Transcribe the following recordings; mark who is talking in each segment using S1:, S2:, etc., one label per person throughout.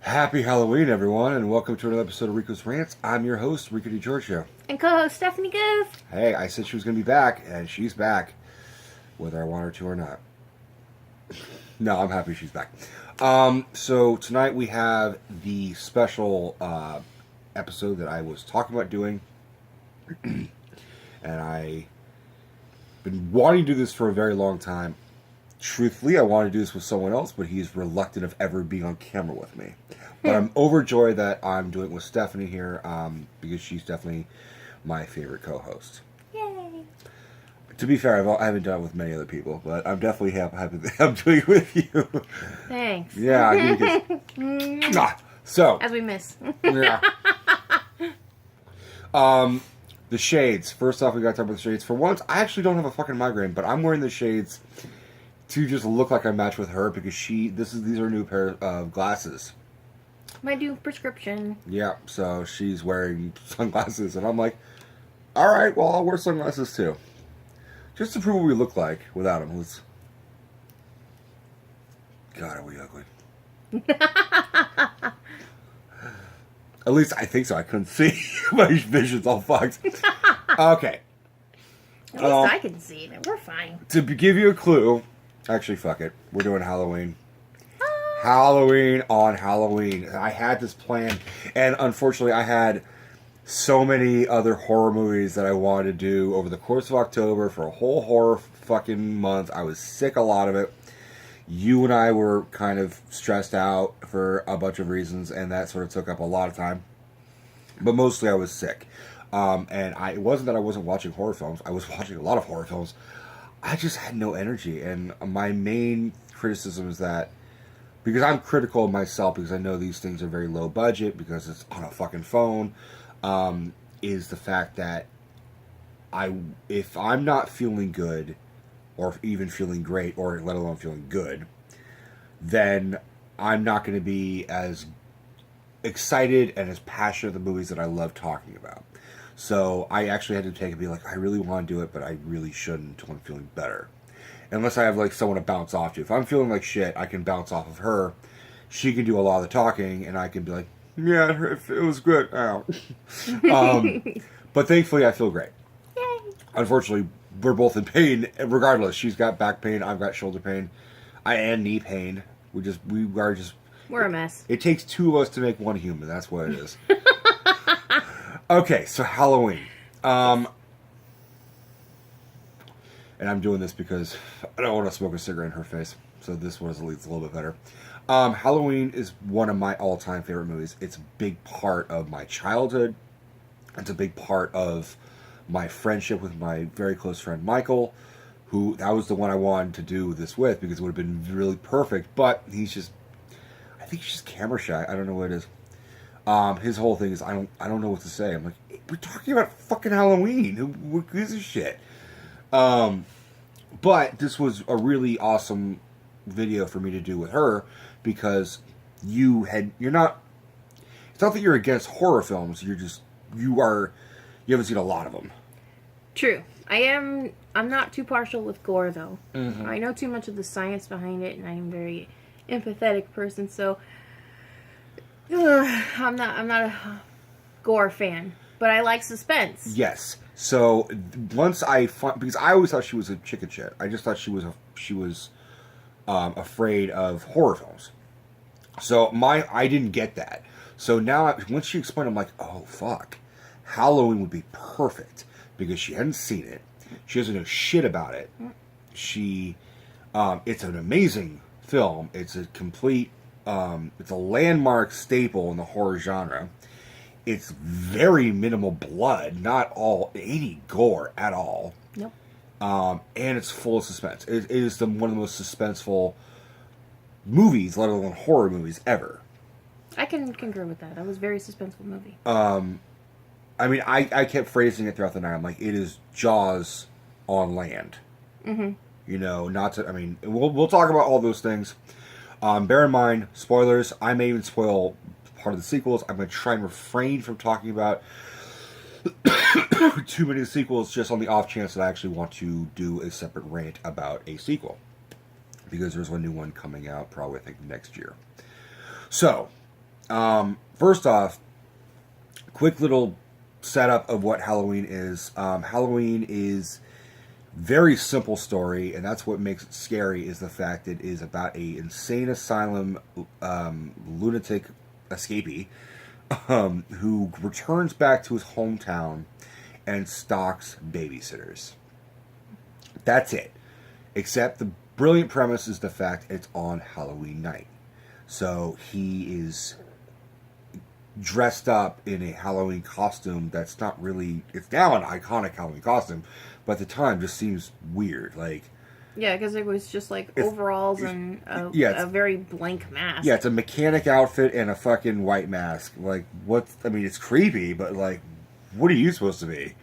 S1: Happy Halloween, everyone, and welcome to another episode of Rico'S Rants. I'm your host, Rico DiGiorgio.
S2: And co-host Stephanie Guth.
S1: Hey, I said she was going to be back, and she's back, whether I want her to or not. No, I'm happy she's back. So tonight we have the special episode that I was talking about doing, and I've been wanting to do this for a very long time. Truthfully, I want to do this with someone else, but he's reluctant of ever being on camera with me. But I'm overjoyed that I'm doing it with Stephanie here, because she's definitely my favorite co-host.
S2: Yay!
S1: To be fair, I haven't done it with many other people, but I'm definitely happy that I'm doing it with you.
S2: Thanks.
S1: Yeah, I so
S2: as we miss.
S1: yeah. The shades. First off, we got to talk about the shades. For once, I actually don't have a fucking migraine, but I'm wearing the shades to just look like I match with her because these are a new pair of glasses.
S2: My new prescription.
S1: Yeah, so she's wearing sunglasses, and I'm like, all right, well, I'll wear sunglasses too, just to prove what we look like without them. God, are we ugly? At least I think so. I couldn't see. My vision's all fucked. Okay.
S2: At least I can see it. We're fine.
S1: To give you a clue. Actually, fuck it. We're doing Halloween. Halloween on Halloween. I had this plan, and unfortunately, I had so many other horror movies that I wanted to do over the course of October for a whole horror fucking month. I was sick a lot of it. You and I were kind of stressed out for a bunch of reasons, and that sort of took up a lot of time. But mostly I was sick. It wasn't that I wasn't watching horror films. I was watching a lot of horror films. I just had no energy, and my main criticism is that, because I'm critical of myself because I know these things are very low budget because it's on a fucking phone, is the fact that if I'm not feeling good, or even feeling great, or let alone feeling good, then I'm not going to be as excited and as passionate of the movies that I love talking about. So I actually had to take and be like, I really want to do it, but I really shouldn't until I'm feeling better. Unless I have like someone to bounce off to. If I'm feeling like shit, I can bounce off of her. She can do a lot of the talking, and I can be like, yeah, it was good. Ow. But thankfully, I feel great.
S2: Yay!
S1: Unfortunately, we're both in pain. Regardless, she's got back pain. I've got shoulder pain. And knee pain.
S2: We're a mess.
S1: It takes two of us to make one human. That's what it is. Okay, so Halloween. And I'm doing this because I don't want to smoke a cigarette in her face. So this one is at least a little bit better. Halloween is one of my all-time favorite movies. It's a big part of my childhood. It's a big part of my friendship with my very close friend Michael, who that was the one I wanted to do this with because it would have been really perfect. But I think he's just camera shy. I don't know what it is. His whole thing is I don't know what to say. I'm like, we're talking about fucking Halloween. Who gives a shit? But this was a really awesome video for me to do with her because it's not that you're against horror films. You haven't seen a lot of them.
S2: True. I'm not too partial with gore though.
S1: Mm-hmm.
S2: I know too much of the science behind it, and I am a very empathetic person, so I'm not a gore fan, but I like suspense.
S1: Yes. So once because I always thought she was a chicken shit. I just thought she was afraid of horror films. So I didn't get that. So now once she explained, I'm like, oh fuck, Halloween would be perfect because she hadn't seen it. She doesn't know shit about it. It's an amazing film. It's a complete. It's a landmark staple in the horror genre. It's very minimal blood, not any gore at all.
S2: Nope.
S1: And it's full of suspense. It is one of the most suspenseful movies, let alone horror movies, ever.
S2: I can concur with that. That was a very suspenseful movie.
S1: I mean, I kept phrasing it throughout the night. I'm like, it is Jaws on land.
S2: Mm-hmm.
S1: You know, we'll talk about all those things. Bear in mind, spoilers. I may even spoil part of the sequels. I'm going to try and refrain from talking about too many sequels just on the off chance that I actually want to do a separate rant about a sequel. Because there's a new one coming out probably, I think, next year. So, First off, quick little setup of what Halloween is. Halloween is very simple story, and that's what makes it scary. Is the fact it is about a insane asylum lunatic escapee who returns back to his hometown and stalks babysitters. That's it. Except the brilliant premise is the fact it's on Halloween night. So he is dressed up in a Halloween costume that's not really... It's now an iconic Halloween costume, but at the time just seems weird. Like...
S2: Yeah, because it was just like overalls and a very blank mask.
S1: Yeah, it's a mechanic outfit and a fucking white mask. Like, what? I mean, it's creepy, but like, what are you supposed to be?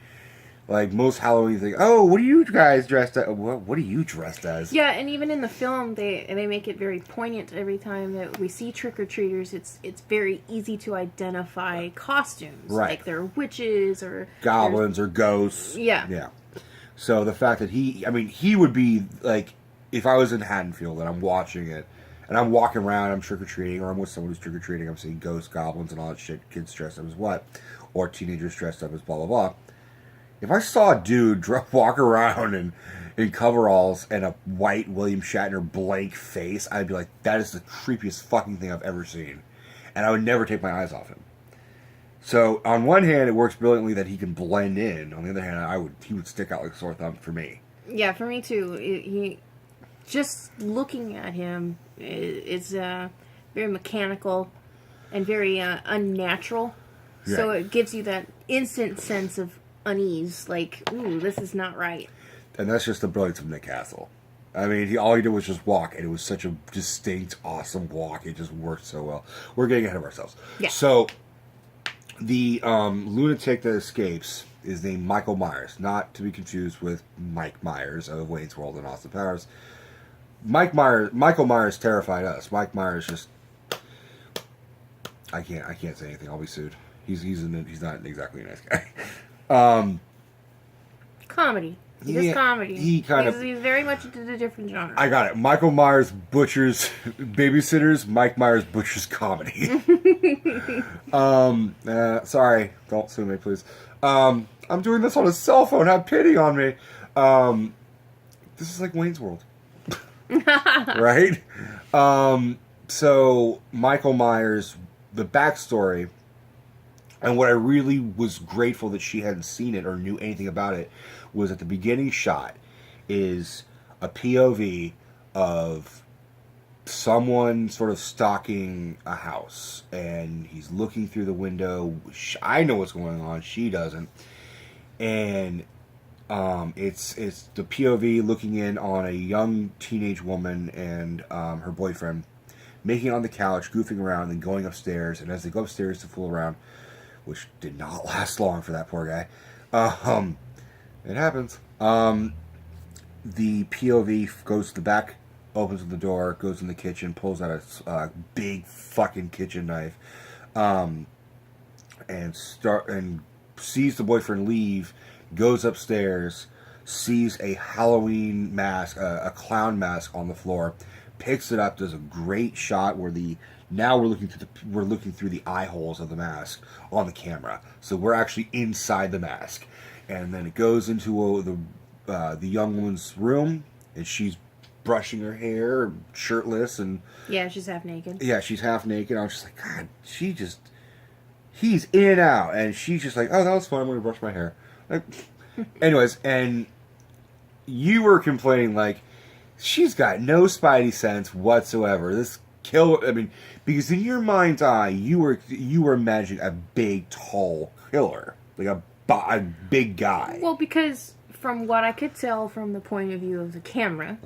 S1: Like, most Halloween things, oh, what are you guys dressed as? What are you dressed as?
S2: Yeah, and even in the film, they make it very poignant every time that we see trick-or-treaters. It's very easy to identify costumes.
S1: Right.
S2: Like they're witches or...
S1: Goblins or ghosts.
S2: Yeah.
S1: Yeah. So the fact that he would be, like, if I was in Haddonfield and I'm watching it, and I'm walking around, I'm trick-or-treating, or I'm with someone who's trick-or-treating, I'm seeing ghosts, goblins, and all that shit, kids dressed up as what, or teenagers dressed up as blah, blah, blah. If I saw a dude walk around in coveralls and a white William Shatner blank face, I'd be like, that is the creepiest fucking thing I've ever seen. And I would never take my eyes off him. So, on one hand, it works brilliantly that he can blend in. On the other hand, he would stick out like a sore thumb for me.
S2: Yeah, for me too. He just looking at him is very mechanical and very unnatural. Yeah. So it gives you that instant sense of unease, like, ooh, this is not right.
S1: And that's just the brilliance of Nick Castle. I mean, all he did was just walk, and it was such a distinct, awesome walk. It just worked so well. We're getting ahead of ourselves.
S2: Yeah.
S1: So, the lunatic that escapes is named Michael Myers, not to be confused with Mike Myers of Wayne's World and Austin Powers. Michael Myers terrified us. Mike Myers just... I can't say anything. I'll be sued. He's not exactly a nice guy.
S2: Comedy. He does comedy.
S1: He's
S2: very much into the different genre.
S1: I got it. Michael Myers butchers babysitters. Mike Myers butchers comedy. Sorry, don't sue me, please. I'm doing this on a cell phone. Have pity on me. This is like Wayne's World, right? So Michael Myers, the backstory. And what I really was grateful that she hadn't seen it or knew anything about it was at the beginning shot is a POV of someone sort of stalking a house. And he's looking through the window. I know what's going on. She doesn't. And it's the POV looking in on a young teenage woman and her boyfriend making it on the couch, goofing around, and going upstairs. And as they go upstairs to fool around... which did not last long for that poor guy. It happens. The POV goes to the back, opens the door, goes in the kitchen, pulls out a big fucking kitchen knife, and sees the boyfriend leave, goes upstairs, sees a Halloween mask, a clown mask on the floor, picks it up, does a great shot where now we're looking through the eye holes of the mask on the camera, so we're actually inside the mask, and then it goes into the young woman's room, and she's brushing her hair, shirtless, and
S2: yeah, she's half naked.
S1: Yeah, she's half naked. I was just like, God, he's in and out, and she's just like, oh, that was fun. I'm gonna brush my hair. Like, anyways, and you were complaining like she's got no spidey sense whatsoever. This killer, I mean, because in your mind's eye, you were imagining a big, tall killer, like a big guy.
S2: Well, because from what I could tell from the point of view of the camera,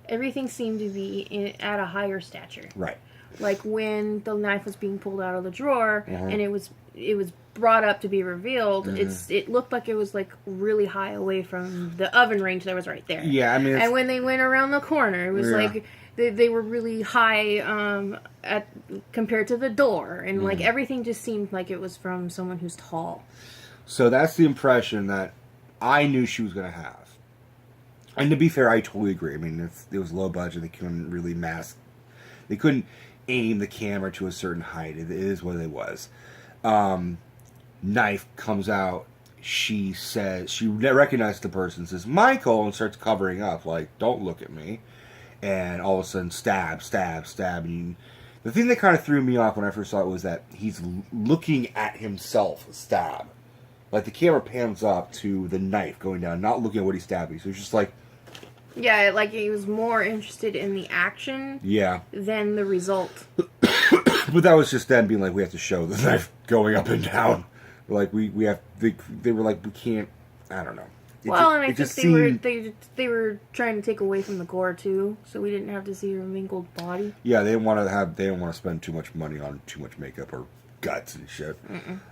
S2: everything seemed to be at a higher stature.
S1: Right.
S2: Like when the knife was being pulled out of the drawer and it was brought up to be revealed, it looked like it was like really high away from the oven range that was right there.
S1: Yeah, I mean,
S2: and when they went around the corner, it was like they were really high at compared to the door, and like everything just seemed like it was from someone who's tall.
S1: So that's the impression that I knew she was going to have. And to be fair, I totally agree. I mean, it was low budget. They couldn't really mask. They couldn't aim the camera to a certain height. It is what it was. Knife comes out. She says, she recognizes the person, says, Michael, and starts covering up, like, don't look at me. And all of a sudden, stab, stab, stab. And the thing that kind of threw me off when I first saw it was that he's looking at himself stab. Like, the camera pans up to the knife going down, not looking at what he's stabbing. So it's just like...
S2: Yeah, like, he was more interested in the action than the result.
S1: But that was just them being like, we have to show the knife going up and down. Like, we have... They were like, we can't... I don't know.
S2: And I think they were trying to take away from the gore, too. So we didn't have to see her mangled body.
S1: Yeah, they didn't want to spend too much money on too much makeup or guts and shit.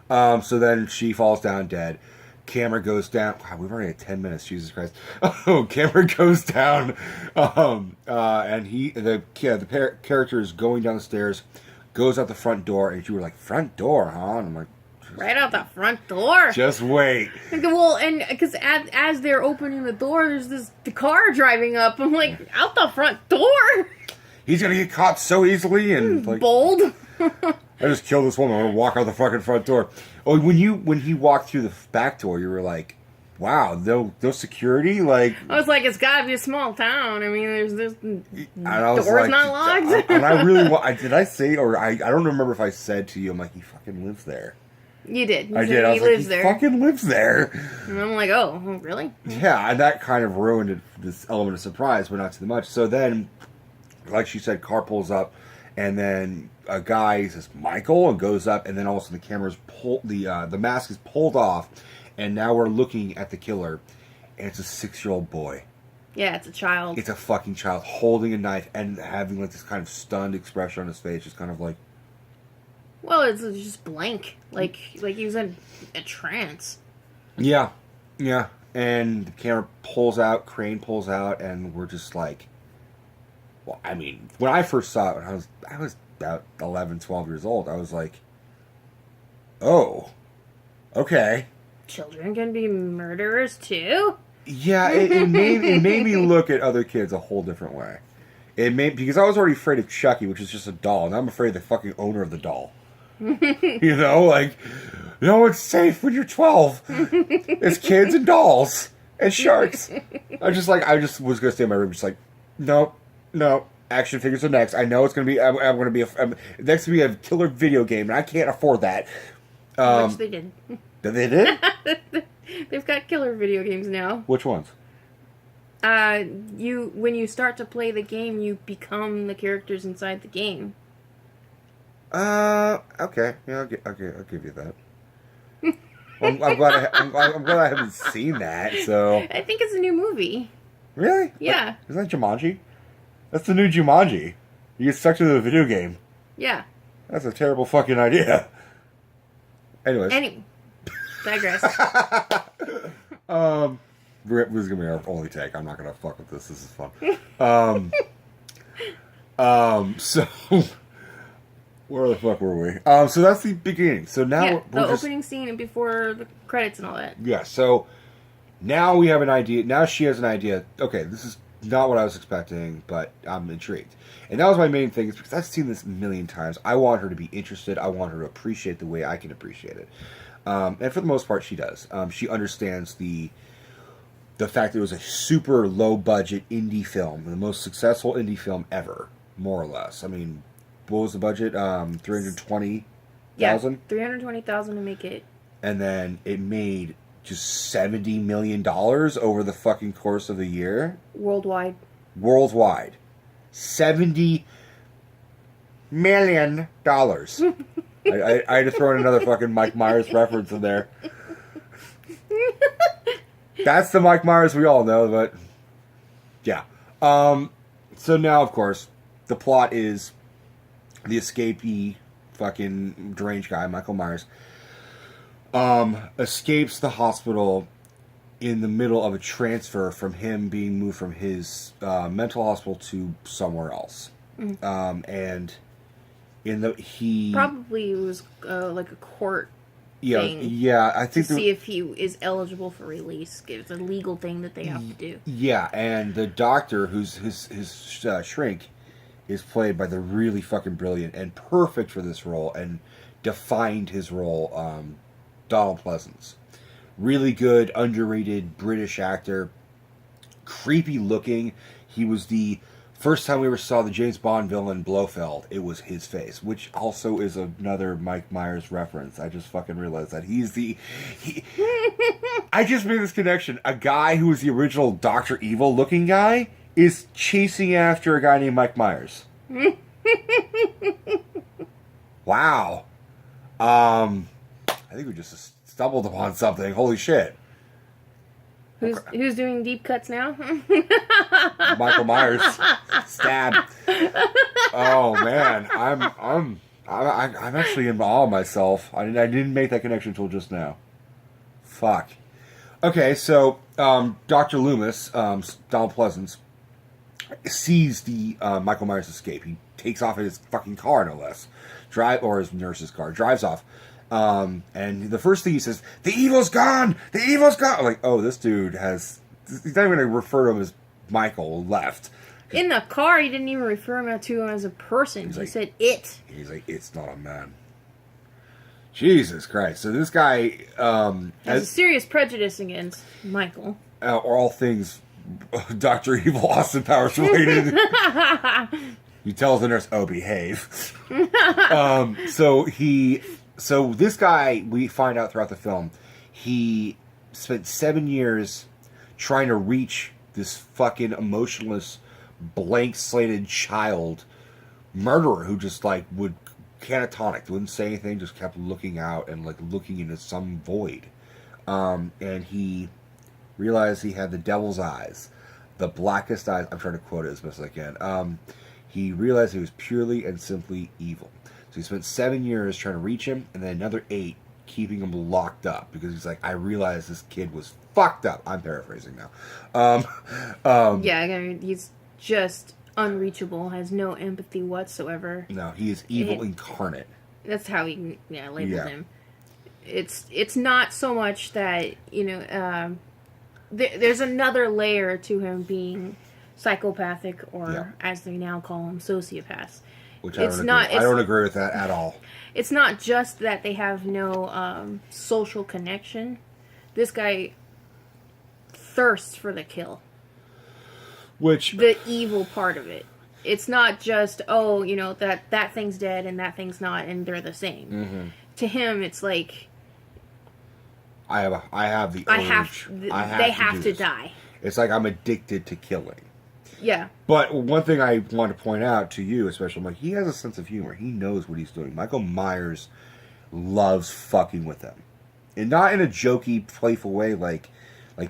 S1: So then she falls down dead. Camera goes down. Wow, we've already had 10 minutes. Jesus Christ. Camera goes down. And the character is going down the stairs, goes out the front door, and you were like, front door, huh? And I'm like,
S2: right out the front door.
S1: Just wait.
S2: Well, and because as they're opening the door, there's the car driving up. I'm like, out the front door.
S1: He's gonna get caught so easily, and like,
S2: bold.
S1: I just killed this woman. I'm gonna walk out the fucking front door. Oh, when he walked through the back door, you were like, wow, no security. Like,
S2: I was like, it's gotta be a small town. I mean, there's
S1: doors
S2: like, not locked.
S1: And I really did I say, or I don't remember if I said to you, I'm like, he fucking lives there.
S2: You did.
S1: I did. I was like, he fucking lives there.
S2: And I'm like, oh, really?
S1: Yeah, and that kind of ruined this element of surprise, but not too much. So then, like she said, car pulls up, and then a guy says, Michael, and goes up, and then all of a sudden the camera's pulled, the mask is pulled off, and now we're looking at the killer, and it's a 6-year-old boy.
S2: Yeah, it's a child.
S1: It's a fucking child holding a knife and having like this kind of stunned expression on his face, just kind of like...
S2: Well, it's just blank. Like he was in a trance.
S1: Yeah. And the camera pulls out, crane pulls out, and we're just like... Well, I mean, when I first saw it, when I was about 11, 12 years old, I was like, oh, okay.
S2: Children can be murderers, too?
S1: Yeah, it made me look at other kids a whole different way. Because I was already afraid of Chucky, which is just a doll, and I'm afraid of the fucking owner of the doll. You know, like, no, it's safe when you're 12. It's kids and dolls and sharks. I just was gonna stay in my room, just like, no, action figures are next. I know it's gonna be. I'm gonna be next to be a killer video game, and I can't afford that.
S2: Which they did.
S1: They did.
S2: They've got killer video games now.
S1: Which ones?
S2: When you start to play the game, you become the characters inside the game.
S1: Okay. Yeah, I'll give you that. I'm glad I haven't seen that. So
S2: I think it's a new movie.
S1: Really?
S2: Yeah.
S1: Isn't that Jumanji? That's the new Jumanji. You get stuck to the video game.
S2: Yeah.
S1: That's a terrible fucking idea. Anyways.
S2: Digress.
S1: This is gonna be our only take. I'm not gonna fuck with this. This is fun. So where the fuck were we? So that's the beginning. So now
S2: the opening scene and before the credits and all that.
S1: Yeah. So now we have an idea. Now she has an idea. Okay, this is not what I was expecting, but I'm intrigued. And that was my main thing, is because I've seen this a million times. I want her to be interested. I want her to appreciate the way I can appreciate it. And for the most part, she does. She understands the fact that it was a super low-budget indie film, the most successful indie film ever, more or less. I mean, what was the budget? $320,000?
S2: Yeah, $320,000 to make it.
S1: And then it made just $70 million over the fucking course of the year.
S2: Worldwide.
S1: $70 million. I had to throw in another fucking Mike Myers reference in there. That's the Mike Myers we all know, but yeah. So now, of course, the plot is the escapee fucking deranged guy, Michael Myers, escapes the hospital in the middle of a transfer from him being moved from his mental hospital to somewhere else. And he
S2: probably was like a court thing.
S1: Yeah, I think
S2: to see if he is eligible for release. It's a legal thing that they have to do.
S1: Yeah, and the doctor, who's his shrink, is played by the really fucking brilliant and perfect for this role and defined his role, Donald Pleasance. Really good, underrated British actor. Creepy looking. He was the first time we ever saw the James Bond villain Blofeld, it was his face, which also is another Mike Myers reference. I just fucking realized that I just made this connection. A guy who was the original Dr. Evil looking guy is chasing after a guy named Mike Myers. Wow. I think we just stumbled upon something. Holy shit.
S2: Who's doing deep cuts now?
S1: Michael Myers. Stab. Oh man, I'm actually in awe of myself. I didn't make that connection until just now. Fuck. Okay, so Dr. Loomis, Donald Pleasance, sees the Michael Myers escape. He takes off in his fucking car, no less. Or his nurse's car. Drives off. And the first thing he says, "The evil's gone! The evil's gone!" I'm like, oh, this dude has... He's not even going to refer to him as Michael, left.
S2: In the car, he didn't even refer to him as a person. He said it.
S1: He's like, it's not a man. Jesus Christ. So this guy...
S2: has a serious prejudice against Michael.
S1: Or all things Dr. Evil Austin Powers related. He tells the nurse, oh, behave. So this guy, we find out throughout the film, he spent 7 years trying to reach this fucking emotionless, blank-slated child murderer who just, like, would catatonic, wouldn't say anything, just kept looking out and, like, looking into some void. And he realized he had the devil's eyes, the blackest eyes. I'm trying to quote it as best as I can. He realized he was purely and simply evil. So he spent 7 years trying to reach him, and then another 8 keeping him locked up. Because he's like, I realized this kid was fucked up. I'm paraphrasing now.
S2: Yeah, I mean, he's just unreachable, has no empathy whatsoever.
S1: No, he is evil incarnate.
S2: That's how he labels him. It's not so much that, there's another layer to him being psychopathic, or as they now call them, sociopaths.
S1: Which I don't agree with that at all.
S2: It's not just that they have no social connection. This guy thirsts for the kill. The evil part of it. It's not just, that thing's dead and that thing's not, and they're the same. Mm-hmm. To him, it's like...
S1: I have the urge.
S2: They have to die.
S1: It's like I'm addicted to killing.
S2: Yeah.
S1: But one thing I want to point out to you, especially, Mike, he has a sense of humor. He knows what he's doing. Michael Myers loves fucking with them. And not in a jokey, playful way like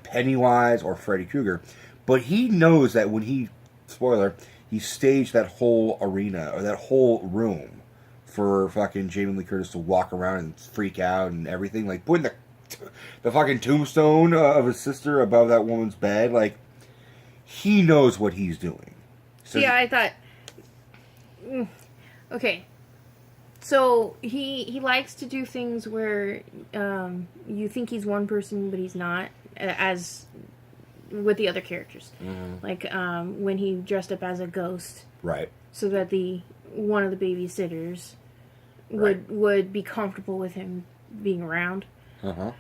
S1: Pennywise or Freddy Krueger. But he knows that when he staged that whole arena, or that whole room, for fucking Jamie Lee Curtis to walk around and freak out and everything. Like, putting the fucking tombstone of his sister above that woman's bed, like... He knows what he's doing. So
S2: yeah, I thought... Okay. So, he likes to do things where you think he's one person, but he's not, as with the other characters. Mm-hmm. Like, when he dressed up as a ghost.
S1: Right.
S2: So that one of the babysitters would be comfortable with him being around. Uh-huh.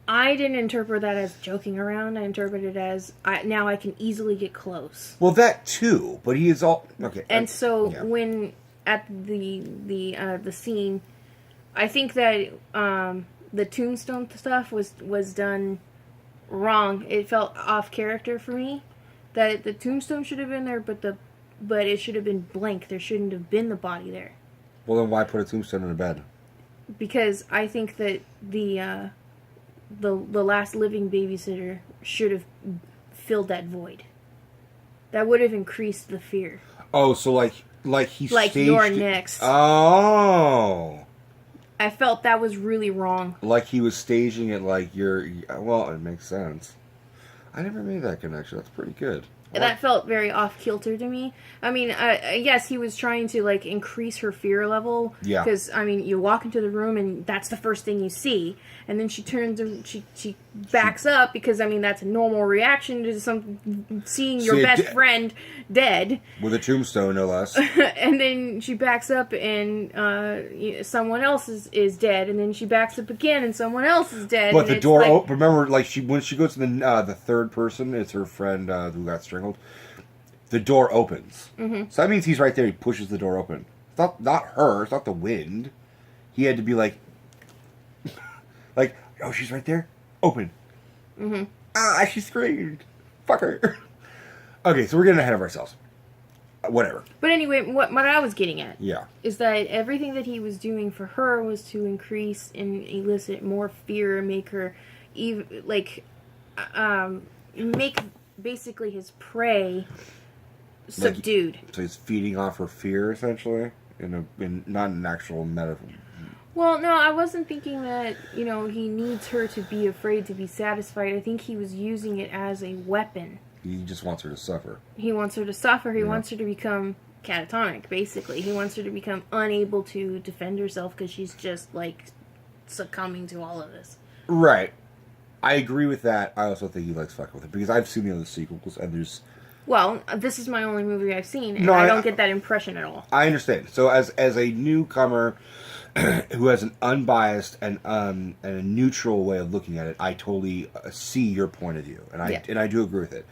S2: I didn't interpret that as joking around. I interpreted it as, now I can easily get close.
S1: Well, that too, but he is all... Okay.
S2: And when, at the scene, I think that the tombstone stuff was done wrong. It felt off character for me. That the tombstone should have been there, but it should have been blank. There shouldn't have been the body there.
S1: Well, then why put a tombstone in a bed? Because
S2: I think that the last living babysitter should have filled that void. That would have increased the fear.
S1: Oh, so like he staged
S2: you're next.
S1: Oh.
S2: I felt that was really wrong.
S1: Like he was staging it like well, it makes sense. I never made that connection. That's pretty good.
S2: That felt very off-kilter to me. I mean, yes, he was trying to, increase her fear level. Yeah. Because, you walk into the room and that's the first thing you see. And then she turns and she backs up because, I mean, that's a normal reaction to seeing your best friend dead.
S1: With a tombstone, no less.
S2: And then she backs up and someone else is dead. And then she backs up again and someone else is dead.
S1: But the door remember, like, when she goes to the third person, it's her friend who got strangled. The door opens. Mm-hmm. So that means he's right there. He pushes the door open. It's not her. It's not the wind. He had to be like, oh, she's right there. Open. Mm-hmm. Ah, she screamed. Fuck her. Okay, so we're getting ahead of ourselves. Whatever.
S2: But anyway, what I was getting at is that everything that he was doing for her was to increase and elicit more fear, make her make basically his prey subdued.
S1: So he's feeding off her fear, essentially, in not an actual metaphor.
S2: Well, no, I wasn't thinking that, he needs her to be afraid to be satisfied. I think he was using it as a weapon.
S1: He just wants her to suffer.
S2: He wants her to suffer. He wants her to become catatonic, basically. He wants her to become unable to defend herself because she's just, succumbing to all of this.
S1: Right. I agree with that. I also think he likes fucking with it because I've seen the other sequels and there's...
S2: Well, this is my only movie I've seen, and I don't get that impression at all.
S1: I understand. So as a newcomer who has an unbiased and a neutral way of looking at it, I totally see your point of view, and I do agree with it.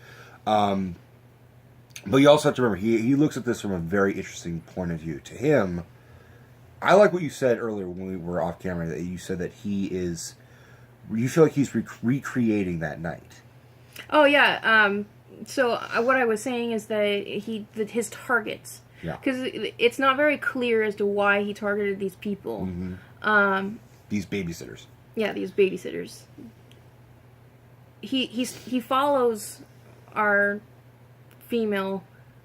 S1: But you also have to remember, he looks at this from a very interesting point of view. To him, I like what you said earlier when we were off camera, that you said that you feel like he's recreating that night.
S2: Oh, yeah. So what I was saying is that his targets...
S1: Yeah.
S2: Because it's not very clear as to why he targeted these people.
S1: Mm-hmm. These babysitters.
S2: Yeah, these babysitters. He follows our female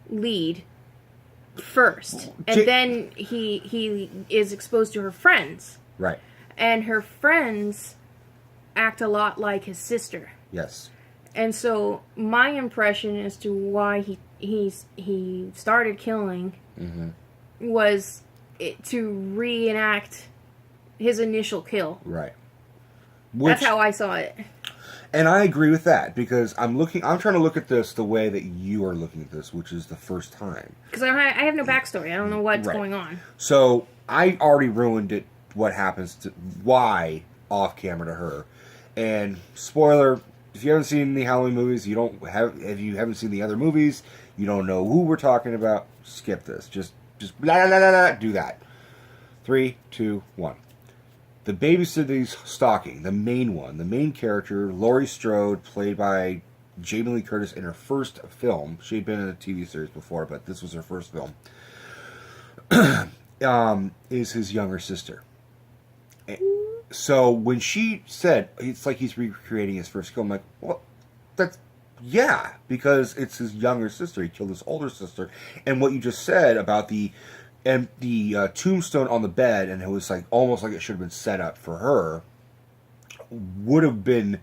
S2: lead first, and then he is exposed to her friends.
S1: Right.
S2: And her friends act a lot like his sister.
S1: Yes.
S2: And so my impression as to why he started killing was to reenact his initial kill.
S1: Right.
S2: That's how I saw it.
S1: And I agree with that because I'm trying to look at this the way that you are looking at this, which is the first time.
S2: Because I have no backstory. I don't know what's going on.
S1: So I already ruined it. What happens why off camera to her, and spoiler. If you haven't seen the Halloween movies, if you haven't seen the other movies, you don't know who we're talking about, skip this. Just blah, blah, blah, blah, do that. 3, 2, 1. The babysitter he's stalking, the main character, Laurie Strode, played by Jamie Lee Curtis in her first film. She had been in a TV series before, but this was her first film. Is his younger sister. So when she said it's like he's recreating his first kill, I'm like, well, because it's his younger sister. He killed his older sister, and what you just said about the tombstone on the bed, and it was like almost like it should have been set up for her, would have been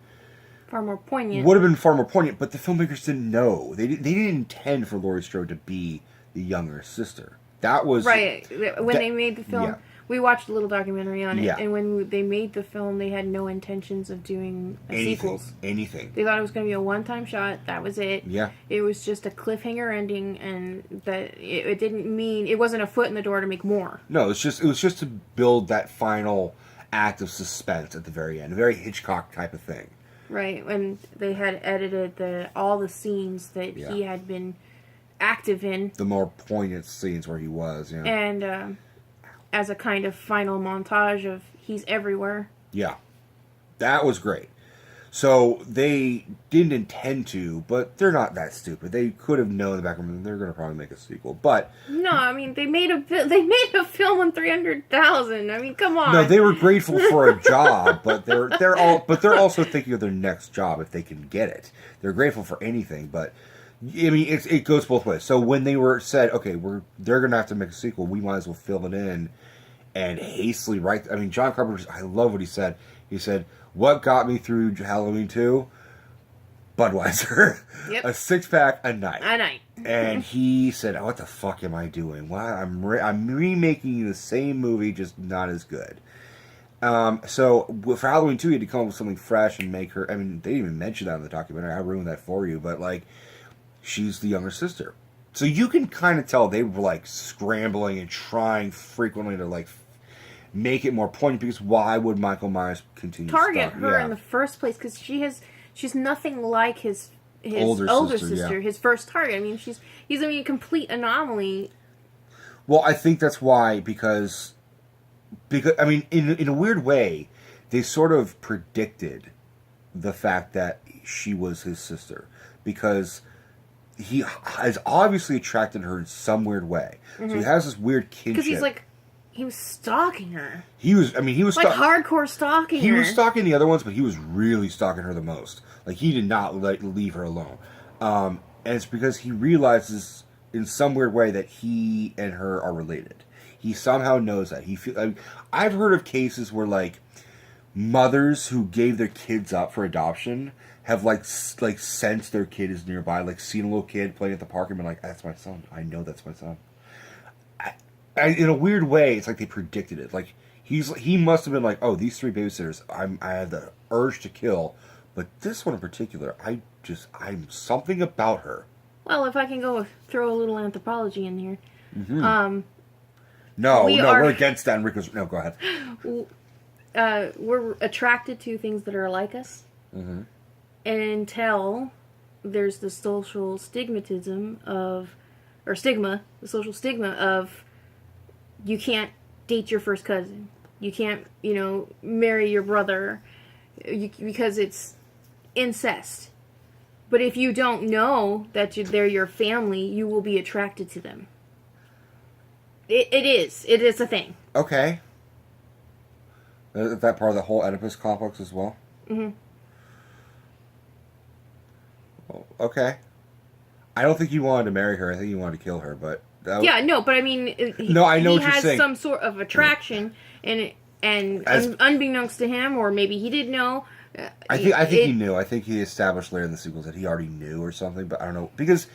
S2: far more poignant.
S1: But the filmmakers didn't know. They didn't intend for Laurie Strode to be the younger sister. That was
S2: right when they made the film.
S1: Yeah.
S2: We watched a little documentary on it,
S1: Yeah.
S2: and when they made the film, they had no intentions of doing sequels.
S1: Anything.
S2: They thought it was going to be a one-time shot. That was it.
S1: Yeah.
S2: It was just a cliffhanger ending, and that it didn't mean it wasn't a foot in the door to make more.
S1: No, it was just to build that final act of suspense at the very end, a very Hitchcock type of thing.
S2: Right, when they had edited all the scenes that he had been active in,
S1: the more poignant scenes where he was,
S2: and as a kind of final montage of he's everywhere.
S1: Yeah. That was great. So they didn't intend to, but they're not that stupid. They could have known in the back of them they're going to probably make a sequel. But
S2: no, I mean they made a film on $300,000. I mean, come on.
S1: No, they were grateful for a job, but they're also thinking of their next job if they can get it. They're grateful for anything, but I mean it goes both ways. So when they were said, okay, they're going to have to make a sequel, we might as well fill it in and hastily write. I mean, John Carpenter, I love what he said. He said, "What got me through Halloween 2? Budweiser.
S2: Yep.
S1: A 6-pack a night."
S2: A night.
S1: And he said, "What the fuck am I doing? Why I'm remaking the same movie, just not as good." So for Halloween 2, he had to come up with something fresh and make her. I mean, they didn't even mention that in the documentary. I ruined that for you, but like, she's the younger sister. So you can kind of tell they were like scrambling and trying frequently to like make it more poignant, because why would Michael Myers continue
S2: target
S1: to
S2: her in the first place? Because she's nothing like his
S1: older sister,
S2: his first target. I mean, he's a complete anomaly.
S1: Well, I think that's why, because I mean, in a weird way, they sort of predicted the fact that she was his sister, because he has obviously attracted her in some weird way. Mm-hmm. So he has this weird kinship.
S2: Because he was stalking her.
S1: He was like
S2: hardcore stalking her.
S1: He was stalking the other ones, but he was really stalking her the most. Like, he did not leave her alone. And it's because he realizes in some weird way that he and her are related. He somehow knows that. I've heard of cases where, like, mothers who gave their kids up for adoption have like sensed their kid is nearby, like seen a little kid playing at the park and been like, "That's my son. I know that's my son." In a weird way, it's like they predicted it. Like, he must have been like, "Oh, these 3 babysitters, I have the urge to kill, but this one in particular, I'm something about her."
S2: Well, if I can go throw a little anthropology in here.
S1: Mm-hmm. We're against that. No, go ahead.
S2: We're attracted to things that are like us.
S1: Mm-hmm.
S2: And until there's the social stigma, the social stigma of you can't date your first cousin. You can't, marry your brother because it's incest. But if you don't know that they're your family, you will be attracted to them. It is a thing.
S1: Okay. Is that part of the whole Oedipus complex as well?
S2: Mm-hmm.
S1: Okay. I don't think he wanted to marry her. I think he wanted to kill her, but...
S2: I mean...
S1: I know what you're saying.
S2: He has some sort of attraction, and unbeknownst to him, or maybe he did know...
S1: I think he knew. I think he established later in the sequels that he already knew or something, but I don't know. Because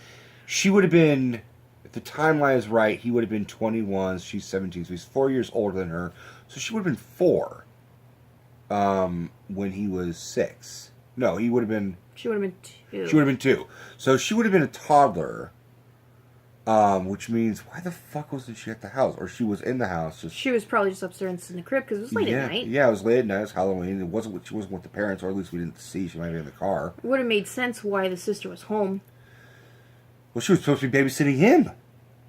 S1: she would have been... If the timeline is right, he would have been 21, she's 17, so he's 4 years older than her. So she would have been 4 when he was 6. No, he would have been...
S2: She would have been 2.
S1: She would have been 2. So she would have been a toddler, which means, why the fuck wasn't she at the house? Or she was in the house.
S2: She was probably just upstairs in the crib because it was late at night.
S1: Yeah, it was late at night. It was Halloween. She wasn't with the parents, or at least we didn't see. She might be in the car.
S2: It would have made sense why the sister was home.
S1: Well, she was supposed to be babysitting him.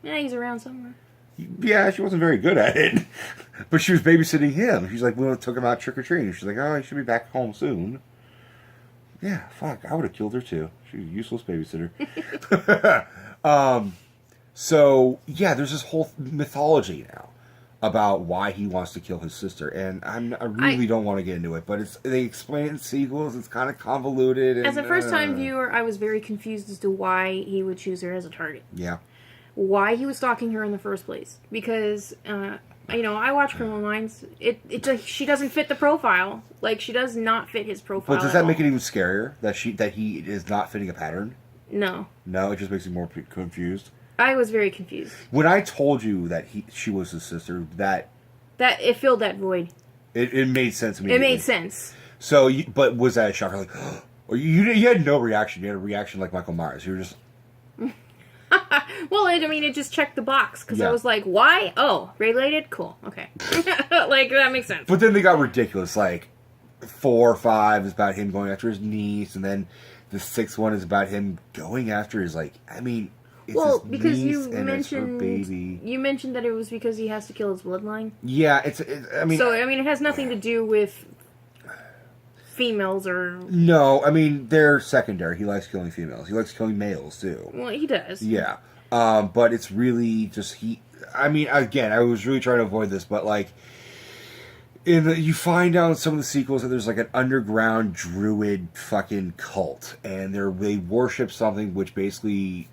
S2: Yeah, he's around somewhere.
S1: Yeah, she wasn't very good at it. But she was babysitting him. She's like, we took him out trick-or-treating. She's like, oh, he should be back home soon. Yeah, fuck, I would have killed her too. She's a useless babysitter. So, yeah, there's this whole mythology now about why he wants to kill his sister. And I really don't want to get into it, but they explain it in sequels. It's kind of convoluted. And,
S2: as a first-time viewer, I was very confused as to why he would choose her as a target.
S1: Yeah.
S2: Why he was stalking her in the first place. Because, I watch Criminal Minds. She doesn't fit the profile. Like, she does not fit his profile.
S1: But does that make it even scarier that he is not fitting a pattern?
S2: No.
S1: No, it just makes you more confused.
S2: I was very confused.
S1: When I told you that she was his sister, that
S2: it filled that void.
S1: It made sense immediately.
S2: It made sense.
S1: So, but was that a shocker? Like, or you had no reaction. You had a reaction like Michael Myers. You were just.
S2: Well, it just checked the box because I was like, why? Oh, related? Cool. Okay. Like, that makes sense.
S1: But then they got ridiculous. Like, 4 or 5 is about him going after his niece, and then the 6th one is about him going after his, like, it's his
S2: because
S1: niece and it's her baby.
S2: You mentioned that it was because he has to kill his bloodline.
S1: Yeah, So,
S2: it has nothing to do with females or...
S1: No, they're secondary. He likes killing females. He likes killing males, too.
S2: Well, he does.
S1: Yeah. But it's really just again, I was really trying to avoid this, but, like, you find out in some of the sequels that there's, like, an underground druid fucking cult, and they worship something which basically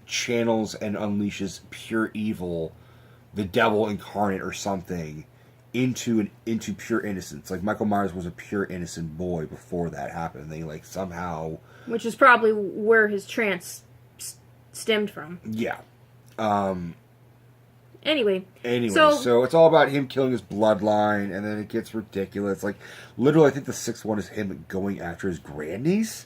S1: channels and unleashes pure evil, the devil incarnate or something, into pure innocence. Like, Michael Myers was a pure innocent boy before that happened. They, like, somehow...
S2: Which is probably where his trance stemmed from.
S1: Yeah.
S2: Anyway,
S1: so it's all about him killing his bloodline, and then it gets ridiculous. Like, literally, I think the sixth one is him going after his grandniece.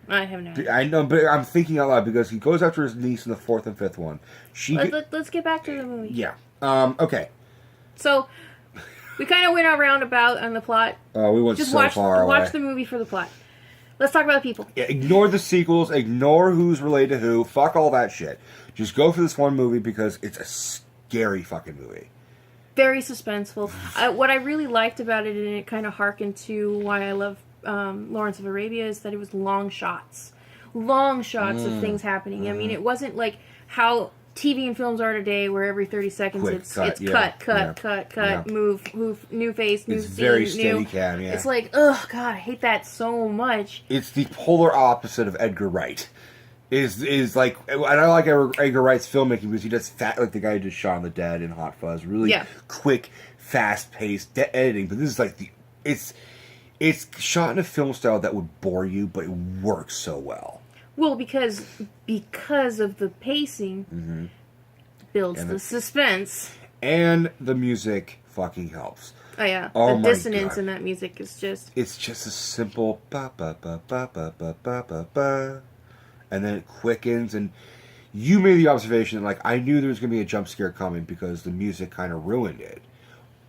S2: I have no idea.
S1: I know, but I'm thinking out loud because he goes after his niece in the fourth and fifth one.
S2: Let's get back to the movie.
S1: Yeah. Okay.
S2: So, we kind of went around about on the plot.
S1: We went
S2: Just
S1: so far away.
S2: Watch the movie for the plot. Let's talk about the people.
S1: Yeah, ignore the sequels. Ignore who's related to who. Fuck all that shit. Just go for this one movie because it's a scary fucking movie.
S2: Very suspenseful. What I really liked about it, and it kind of harkened to why I love Lawrence of Arabia, is that it was long shots. Long shots of things happening. I mean, it wasn't like how TV and films are today, where every 30 seconds it's cut, move, new face, new scene.
S1: It's very steady cam, yeah.
S2: It's like, ugh, God, I hate that so much.
S1: It's the polar opposite of Edgar Wright. Is like, and I like Edgar Wright's filmmaking because he does like the guy who did Shaun of the Dead and Hot Fuzz, really quick, fast-paced editing. But this is like it's shot in a film style that would bore you, but it works so well.
S2: Well, because of the pacing, builds the suspense,
S1: and the music fucking helps.
S2: Oh yeah,
S1: the
S2: dissonance in that music is just—it's
S1: just a simple ba ba ba ba ba ba ba ba ba. And then it quickens, and you made the observation that, like, I knew there was going to be a jump scare coming because the music kind of ruined it.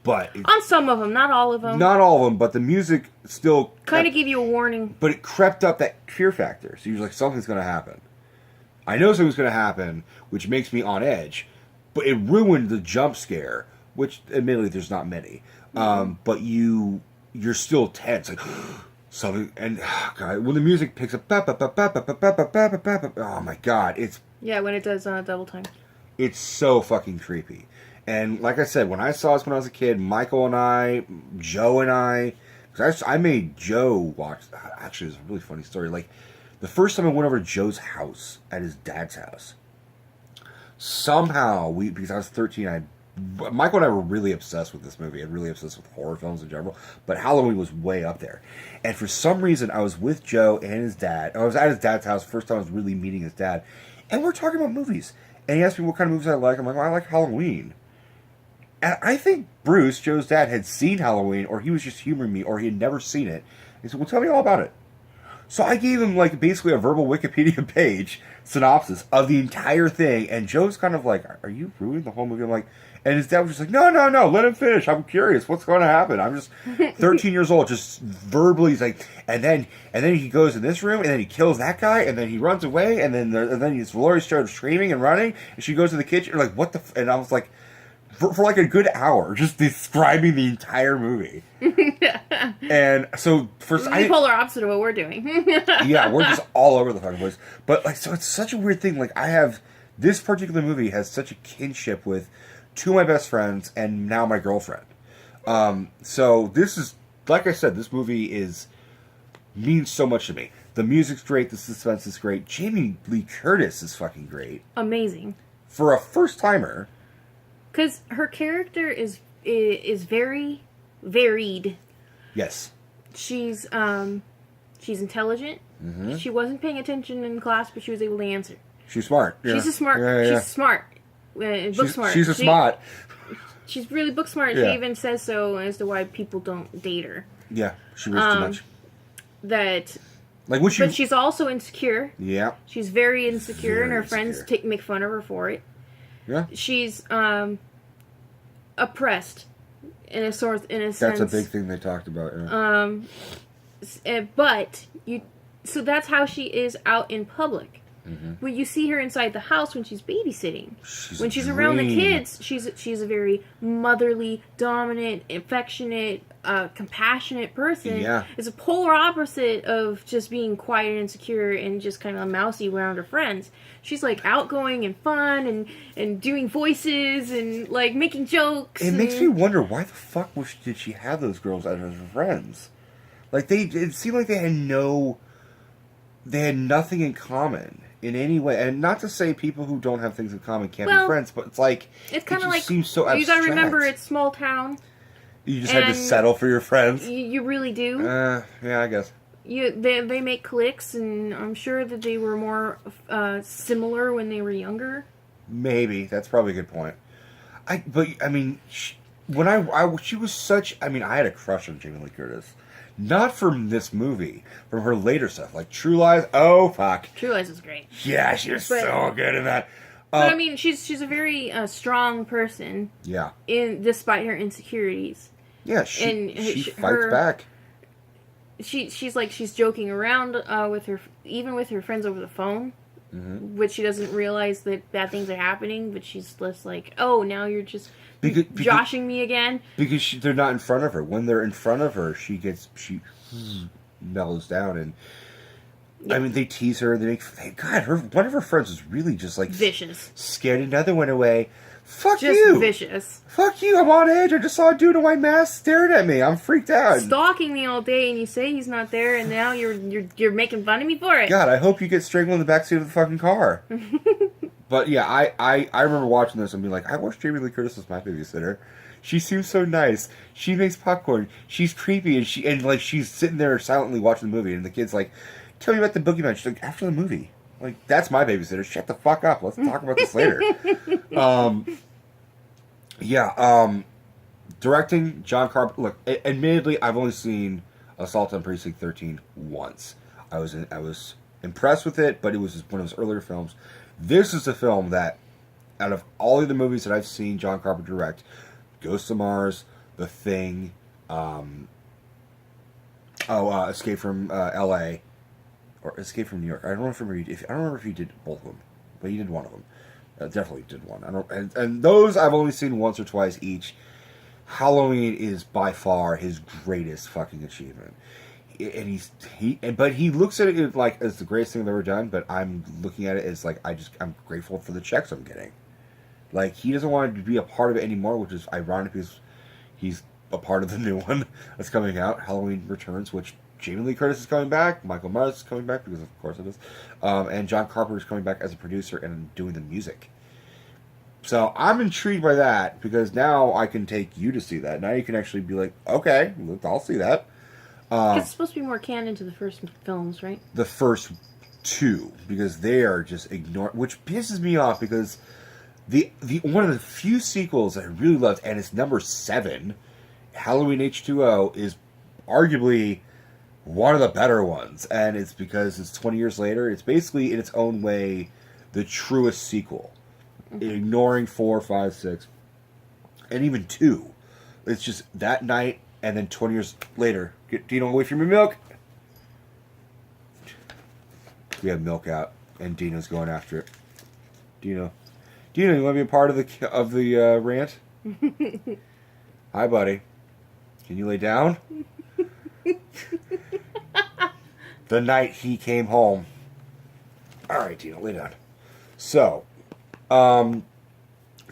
S1: But
S2: on some of them, not all of them.
S1: Not all of them, but the music still
S2: kind of gave you a warning.
S1: But it crept up that fear factor. So you're like, something's going to happen. I know something's going to happen, which makes me on edge. But it ruined the jump scare, which, admittedly, there's not many. But you're still tense, like. Something, and God, when the music picks up, oh my God, it's
S2: when it does double time.
S1: It's so fucking creepy. And like I said, when I saw this when I was a kid, Michael and I, Joe and because I made Joe watch. Actually, it's a really funny story. Like the first time I went over to Joe's house at his dad's house, somehow because I was 13, Michael and I were really obsessed with this movie and really obsessed with horror films in general, but Halloween was way up there. And for some reason, I was with Joe and his dad. I was at his dad's house, first time I was really meeting his dad, and we're talking about movies. And he asked me what kind of movies I like. I'm like, well, I like Halloween. And I think Bruce, Joe's dad, had seen Halloween, or he was just humoring me, or he had never seen it. He said, well, tell me all about it. So I gave him, like, basically a verbal Wikipedia page synopsis of the entire thing, and Joe's kind of like, are you ruining the whole movie? I'm like, and his dad was just like, no, let him finish. I'm curious. What's going to happen? I'm just 13 years old, just verbally, he's like, and then he goes in this room, and then he kills that guy, and then he runs away, and then he's Laurie starts screaming and running, and she goes to the kitchen, like, what the and I was like, for like a good hour, just describing the entire movie. And so first,
S2: the polar opposite of what we're doing.
S1: Yeah, we're just all over the fucking place. But like, so it's such a weird thing. Like, this particular movie has such a kinship with two of my best friends and now my girlfriend. So this is, like I said, this movie means so much to me. The music's great, the suspense is great. Jamie Lee Curtis is fucking great. Amazing. For a first timer.
S2: Because her character is very varied.
S1: Yes.
S2: She's intelligent. Mm-hmm. She wasn't paying attention in class, but she was able to answer.
S1: She's smart. Yeah.
S2: She's smart.
S1: Yeah.
S2: She's smart. Book smart.
S1: She's smart.
S2: She's really book smart. Yeah. She even says so as to why people don't date her.
S1: Yeah, she reads too much.
S2: But she's also insecure.
S1: Yeah.
S2: She's very insecure, and her friends make fun of her for it.
S1: Yeah.
S2: She's oppressed in a sense.
S1: That's a big thing they talked about. Yeah.
S2: So that's how she is out in public.
S1: Mm-hmm.
S2: When you see her inside the house when she's babysitting, when she's around the kids, she's a very motherly, dominant, affectionate, compassionate person.
S1: Yeah.
S2: It's a polar opposite of just being quiet and insecure and just kind of mousy around her friends. She's like outgoing and fun and doing voices and like making jokes.
S1: It makes me wonder why the fuck did she have those girls as her friends? Like it seemed like they had nothing in common in any way. And not to say people who don't have things in common can't be friends, but it's like
S2: it's kind of like
S1: seems so abstract.
S2: You got to remember it's small town.
S1: You just had to settle for your friends.
S2: You really do.
S1: Yeah, I guess.
S2: They make cliques, and I'm sure that they were more similar when they were younger.
S1: Maybe that's probably a good point. She was such. I mean, I had a crush on Jamie Lee Curtis, not from this movie, from her later stuff like True Lies. Oh fuck,
S2: True Lies is great.
S1: yeah, she was so good in that.
S2: But I mean, she's a very strong person.
S1: Yeah.
S2: Despite her insecurities.
S1: Yeah, she fights back.
S2: She's joking around with her, even with her friends over the phone, which she doesn't realize that bad things are happening. But she's just like, "Oh, now you're just joshing me again."
S1: Because they're not in front of her. When they're in front of her, she mellows down, and I mean, they tease her. They make one of her friends is really just like
S2: vicious.
S1: Scared another one away. Fuck
S2: just
S1: you!
S2: Vicious.
S1: Fuck you! I'm on edge. I just saw a dude in white mask staring at me. I'm freaked out.
S2: Stalking me all day, and you say he's not there, and now you're making fun of me for it.
S1: God, I hope you get strangled in the backseat of the fucking car. But yeah, I remember watching this and being like, I wish Jamie Lee Curtis was my babysitter. She seems so nice. She makes popcorn. She's creepy, and she's sitting there silently watching the movie, and the kid's like, "Tell me about the boogeyman." She's like, "After the movie." Like, that's my babysitter. Shut the fuck up. Let's talk about this later. Directing, John Carpenter. Look, admittedly, I've only seen Assault on Precinct 13 once. I was impressed with it, but it was one of his earlier films. This is a film that, out of all of the movies that I've seen John Carpenter direct, Ghost of Mars, The Thing, Escape from L.A., or Escape from New York. I don't remember if he did both of them, but he did one of them. Definitely did one. And those I've only seen once or twice each. Halloween is by far his greatest fucking achievement, and he looks at it like as the greatest thing I've ever done. But I'm looking at it as like I'm grateful for the checks I'm getting. Like, he doesn't want to be a part of it anymore, which is ironic because he's a part of the new one that's coming out, Halloween Returns, which Jamie Lee Curtis is coming back, Michael Myers is coming back, because of course it is, and John Carpenter is coming back as a producer and doing the music. So I'm intrigued by that, because now I can take you to see that. Now you can actually be like, okay, I'll see that.
S2: It's supposed to be more canon to the first films, right?
S1: The first two, because they are just ignored, which pisses me off, because the one of the few sequels I really loved, and it's number 7, Halloween H2O, is arguably one of the better ones, and it's because it's 20 years later. It's basically, in its own way, the truest sequel, ignoring 4, 5, 6, and even 2. It's just that night, and then 20 years later, get Dino away from your milk. We have milk out, and Dino's going after it. Dino, you want to be a part of the rant? Hi, buddy. Can you lay down? The night he came home. All right, Dino, lay down. So,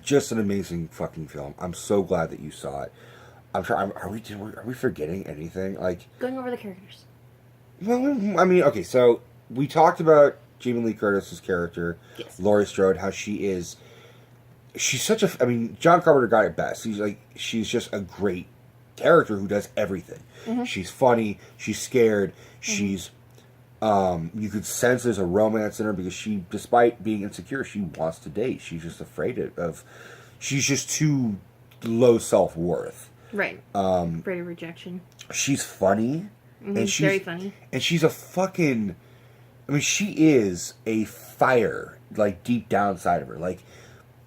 S1: just an amazing fucking film. I'm so glad that you saw it. I'm trying. Are we forgetting anything? Like,
S2: going over the characters.
S1: Well, I mean, okay. So we talked about Jamie Lee Curtis's character,
S2: yes.
S1: Laurie Strode. How she's such a. I mean, John Carpenter got it best. She's just a great character who does everything. Mm-hmm. She's funny. She's scared. Mm-hmm. She's. You could sense there's a romance in her, because she, despite being insecure, she wants to date. She's just afraid of. She's just too low self-worth.
S2: Right. Afraid of rejection.
S1: She's funny.
S2: Mm-hmm. And she's very funny.
S1: And she's a fucking. I mean, she is a fire, like, deep down inside of her. Like,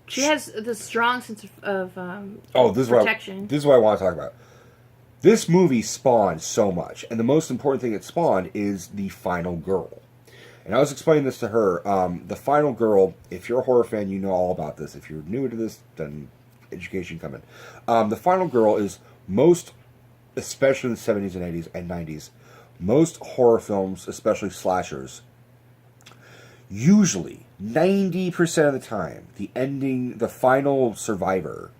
S2: she has the strong sense of
S1: protection. This is what I want to talk about. This movie spawned so much, and the most important thing it spawned is the final girl. And I was explaining this to her. The final girl, if you're a horror fan, you know all about this. If you're new to this, then education coming. The final girl is most, especially in the 70s and 80s and 90s, most horror films, especially slashers, usually 90% of the time, the final survivor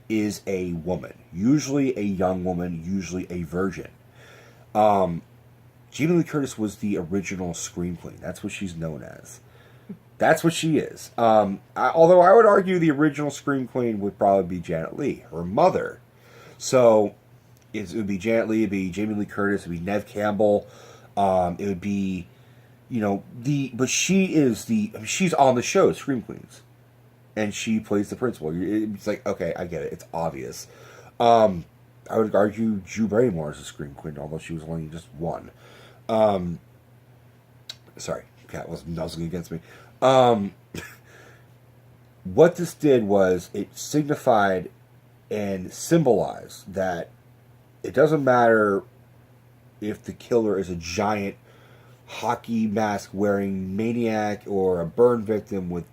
S1: is a woman, usually a young woman, usually a virgin. Jamie Lee Curtis was the original Scream Queen. That's what she's known as. That's what she is. Although I would argue the original Scream Queen would probably be Janet Leigh, her mother. So it would be Janet Leigh, it'd be Jamie Lee Curtis, it'd be Neve Campbell. It would be, but she is she's on the show, Scream Queens. and she plays the principal. It's like, okay, I get it. It's obvious. I would argue Drew Barrymore is a Scream Queen, although she was only just one. Sorry, cat was nuzzling against me. What this did was it signified and symbolized that it doesn't matter if the killer is a giant hockey mask wearing maniac or a burn victim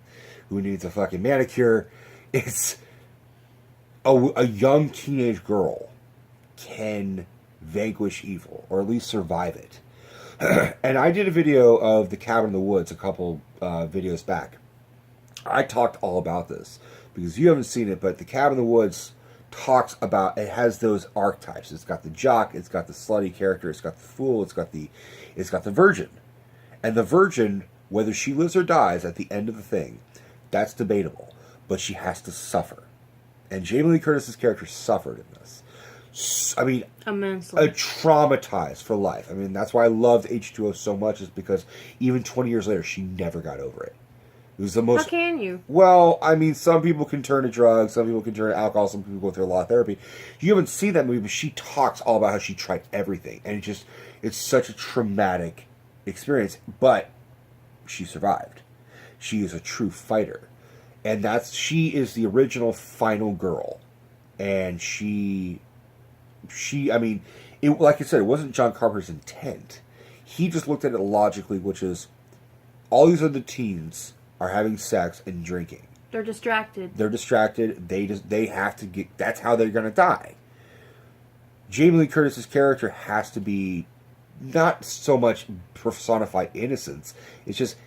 S1: who needs a fucking manicure. It's a young teenage girl can vanquish evil, or at least survive it. And I did a video of The Cabin in the Woods a couple videos back. I talked all about this because you haven't seen it, but The Cabin in the Woods talks about, it has those archetypes. It's got the jock, it's got the slutty character, it's got the fool, it's got the virgin. And the virgin, whether she lives or dies at the end of the thing, that's debatable. But she has to suffer. And Jamie Lee Curtis's character suffered in this. I mean,
S2: immensely.
S1: Traumatized for life. I mean, that's why I loved H2O so much, is because even 20 years later, she never got over it. It was the most...
S2: How can you?
S1: Well, I mean, some people can turn to drugs, some people can turn to alcohol, some people go through a lot of therapy. You haven't seen that movie, but she talks all about how she tried everything. And it's such a traumatic experience. But she survived. She is a true fighter. And she is the original final girl. And I mean, like I said, it wasn't John Carpenter's intent. He just looked at it logically, which is, all these other teens are having sex and drinking.
S2: They're distracted.
S1: They have to get, that's how they're going to die. Jamie Lee Curtis's character has to be not so much personified innocence. It's just,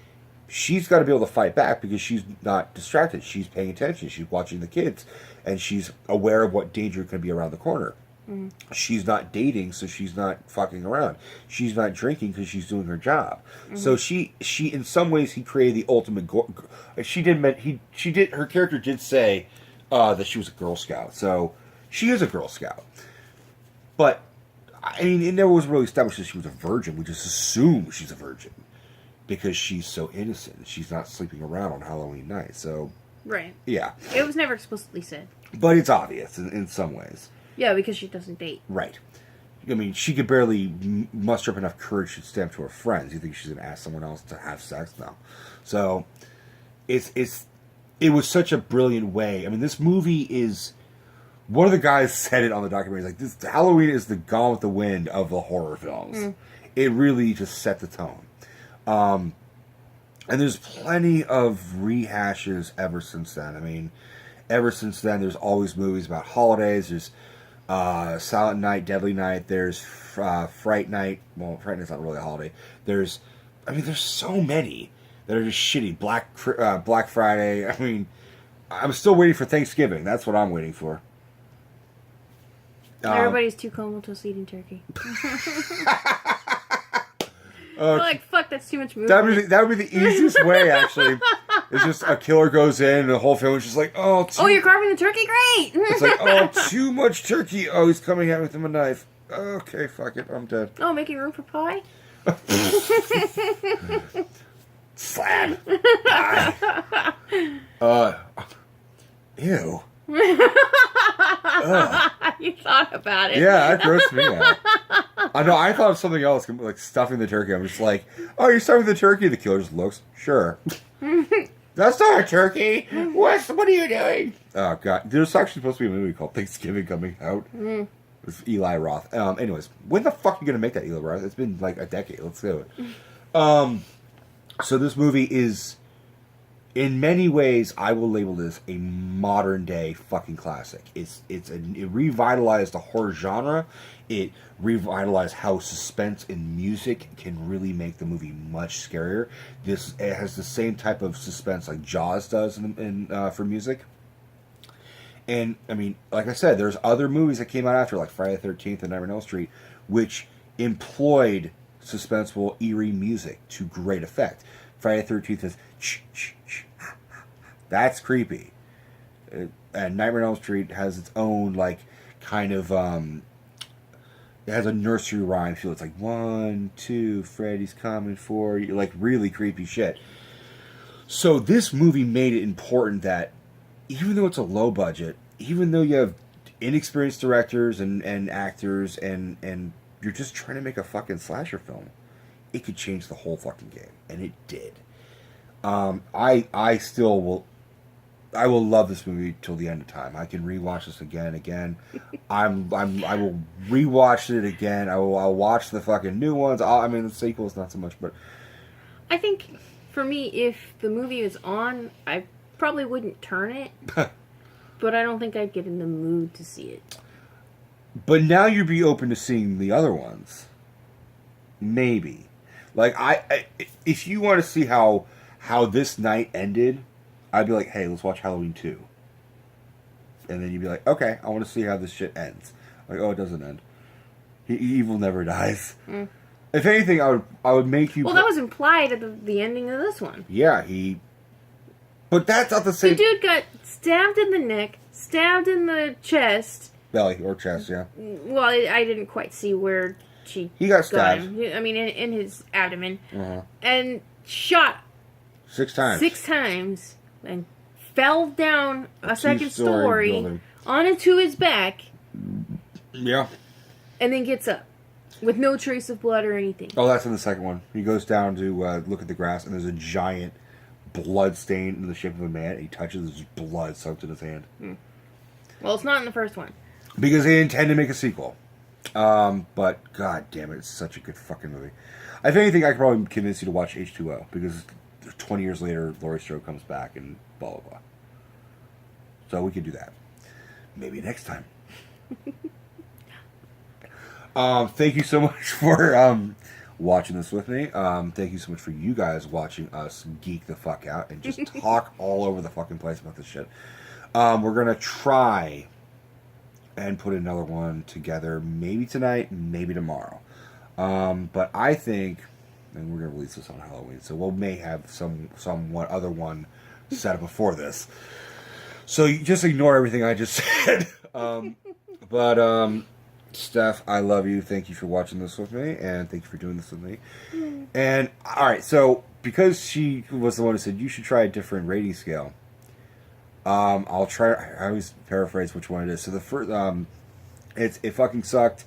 S1: she's got to be able to fight back because she's not distracted. She's paying attention. She's watching the kids. And she's aware of what danger can be around the corner. Mm. She's not dating, so she's not fucking around. She's not drinking because she's doing her job. Mm-hmm. So she in some ways, he created the ultimate... Her character did say that she was a Girl Scout. So she is a Girl Scout. But, I mean, it never was really established that she was a virgin. We just assume she's a virgin. Because she's so innocent. She's not sleeping around on Halloween night. So...
S2: Right.
S1: Yeah.
S2: It was never explicitly said.
S1: But it's obvious in some ways.
S2: Yeah, because she doesn't date. Right.
S1: I mean, she could barely muster up enough courage to stand up to her friends. You think she's going to ask someone else to have sex? No. So, it was such a brilliant way. I mean, this movie is... One of the guys said it on the documentary. He's like, this Halloween is the Gone with the Wind of the horror films. Mm. It really just set the tone. And there's plenty of rehashes ever since then. I mean, ever since then, there's always movies about holidays. There's Silent Night, Deadly Night. There's Fright Night. Well, Fright Night's not really a holiday. There's so many that are just shitty. Black Friday. I mean, I'm still waiting for Thanksgiving. That's what I'm waiting for.
S2: Everybody's too comatose eating turkey. They're like, fuck, that's too much movement.
S1: That would be the easiest way, actually. It's just a killer goes in and the whole family's just like, oh,
S2: you're carving the turkey? Great!
S1: It's like, oh, too much turkey. Oh, he's coming at me with him a knife. Okay, fuck it, I'm dead.
S2: Oh, making room for pie?
S1: Slab. Ew.
S2: You thought about it.
S1: Yeah, that grossed me out. I know, I thought of something else, like stuffing the turkey. I'm just like, oh, you're stuffing the turkey? The killer just looks, sure. That's not a turkey. What are you doing? Oh, God. There's actually supposed to be a movie called Thanksgiving coming out. With Eli Roth. Anyways, when the fuck are you going to make that, Eli Roth? It's been like a decade. Let's do it. So this movie is... In many ways, I will label this a modern day fucking classic. It revitalized the horror genre. It revitalized how suspense in music can really make the movie much scarier. It has the same type of suspense like Jaws does for music. And I mean, like I said, there's other movies that came out after, like Friday the 13th and Nightmare on Elm Street, which employed suspenseful, eerie music to great effect. Friday the 13th is that's creepy. And Nightmare on Elm Street has its own, like, kind of, it has a nursery rhyme feel. It's like, 1, 2, Freddy's coming for you. Like, really creepy shit. So this movie made it important that even though it's a low budget, even though you have inexperienced directors and actors and you're just trying to make a fucking slasher film, it could change the whole fucking game, and it did. I still will. I will love this movie till the end of time. I can rewatch this again and again. I will rewatch it again. I'll watch the fucking new ones. I mean, the sequels not so much, but
S2: I think for me, if the movie is on, I probably wouldn't turn it. But I don't think I'd get in the mood to see it.
S1: But now you'd be open to seeing the other ones. Maybe. Like, I if you want to see how this night ended, I'd be like, hey, let's watch Halloween 2. And then you'd be like, okay, I want to see how this shit ends. Like, oh, it doesn't end. Evil never dies. Mm. If anything, I would make you...
S2: Well, that was implied at the ending of this one.
S1: Yeah, But that's not the same...
S2: The dude got stabbed in the neck, stabbed in the chest.
S1: Belly or chest, yeah.
S2: Well, I didn't quite see where he
S1: got stabbed.
S2: Him. I mean, in his abdomen.
S1: Uh-huh.
S2: And shot
S1: 6 times.
S2: 6 times. And fell down a second story onto his back.
S1: Yeah.
S2: And then gets up. With no trace of blood or anything.
S1: Oh, that's in the second one. He goes down to look at the grass, and there's a giant blood stain in the shape of a man. And he touches his blood soaked in his hand.
S2: Hmm. Well, it's not in the first one.
S1: Because they intend to make a sequel. But, god damn it, it's such a good fucking movie. If anything, I could probably convince you to watch H2O. Because 20 years later, Laurie Strode comes back and blah, blah, blah. So we could do that. Maybe next time. Thank you so much for watching this with me. Thank you so much for you guys watching us geek the fuck out and just talk all over the fucking place about this shit. We're going to try and put another one together maybe tonight, maybe tomorrow. But I think, and we're going to release this on Halloween, so we may have some other one set up before this. So you just ignore everything I just said. Steph, I love you. Thank you for watching this with me, and thank you for doing this with me. And, alright, so, because she was the one who said you should try a different rating scale, I'll try, I always paraphrase which one it is. So the first, it fucking sucked.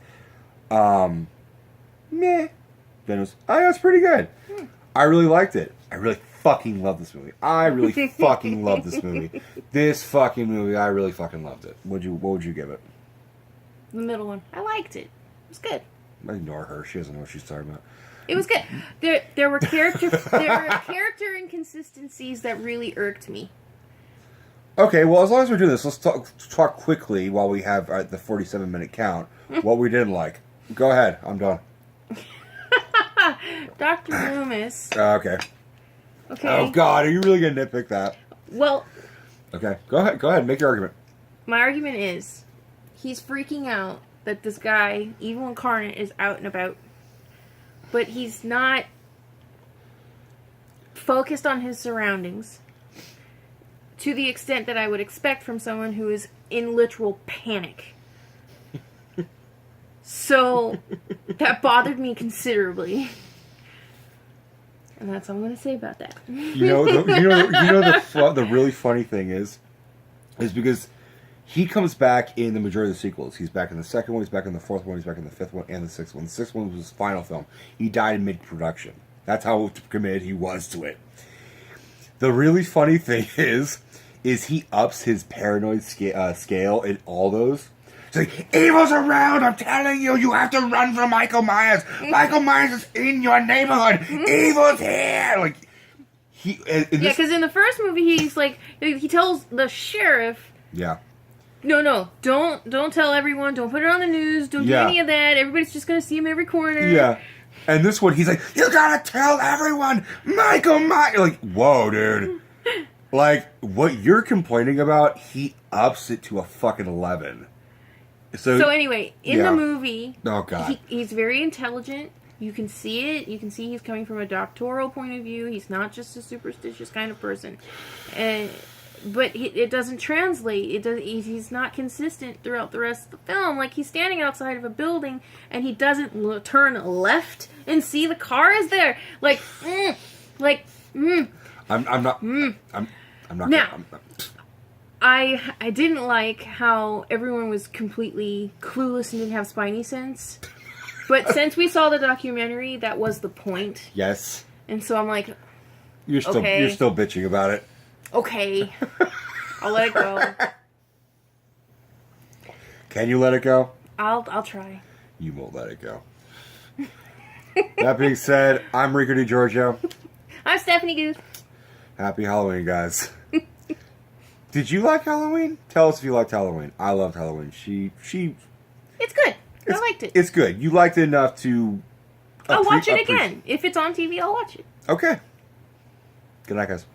S1: Meh. Then it was, oh, that's pretty good. I really liked it. I really fucking love this movie. I really fucking love this movie. This fucking movie, I really fucking loved it. What would you give it?
S2: The middle one. I liked it. It was good.
S1: I ignore her. She doesn't know what she's talking about.
S2: It was good. There were character inconsistencies that really irked me.
S1: Okay, well, as long as we're doing this, let's talk quickly while we have the 47-minute count. What we didn't like. Go ahead. I'm done.
S2: Dr. Loomis.
S1: Okay.
S2: Okay.
S1: Oh God, are you really gonna nitpick that?
S2: Well.
S1: Okay. Go ahead. Make your argument.
S2: My argument is, he's freaking out that this guy, Evil Incarnate, is out and about. But he's not focused on his surroundings to the extent that I would expect from someone who is in literal panic. So, that bothered me considerably. And that's all I'm going to say about that.
S1: The really funny thing is because he comes back in the majority of the sequels. He's back in the second one, he's back in the fourth one, he's back in the fifth one, and the sixth one. The sixth one was his final film. He died in mid-production. That's how committed he was to it. The really funny thing is he ups his paranoid scale in all those. He's like, evil's around, I'm telling you, you have to run from Michael Myers. Michael Myers is in your neighborhood. Evil's here. Like,
S2: because in the first movie, he's like, he tells the sheriff,
S1: yeah.
S2: No, don't tell everyone, don't put it on the news, don't do any of that, everybody's just gonna see him every corner.
S1: Yeah. And this one, he's like, you gotta tell everyone, Michael Myers. Like, whoa, dude. Like, what you're complaining about, he ups it to a fucking 11. So
S2: anyway, in the movie,
S1: oh God,
S2: he's very intelligent. You can see it. You can see he's coming from a doctoral point of view. He's not just a superstitious kind of person. But it doesn't translate. He's not consistent throughout the rest of the film. Like, he's standing outside of a building, and he doesn't turn left and see the car is there. I'm not. Now, I didn't like how everyone was completely clueless and didn't have spidey sense. But since we saw the documentary, that was the point.
S1: Yes.
S2: And so I'm like,
S1: You're still bitching about it.
S2: okay, I'll let it go.
S1: Can you let it go?
S2: I'll try.
S1: You won't let it go. That being said, I'm Rico DiGiorgio.
S2: I'm Stephanie Guth.
S1: Happy Halloween, guys. Did you like Halloween? Tell us if you liked Halloween. I loved Halloween.
S2: It's good. I liked it.
S1: It's good. You liked it enough to...
S2: I'll watch it again. If it's on TV, I'll watch it.
S1: Okay. Good night, guys.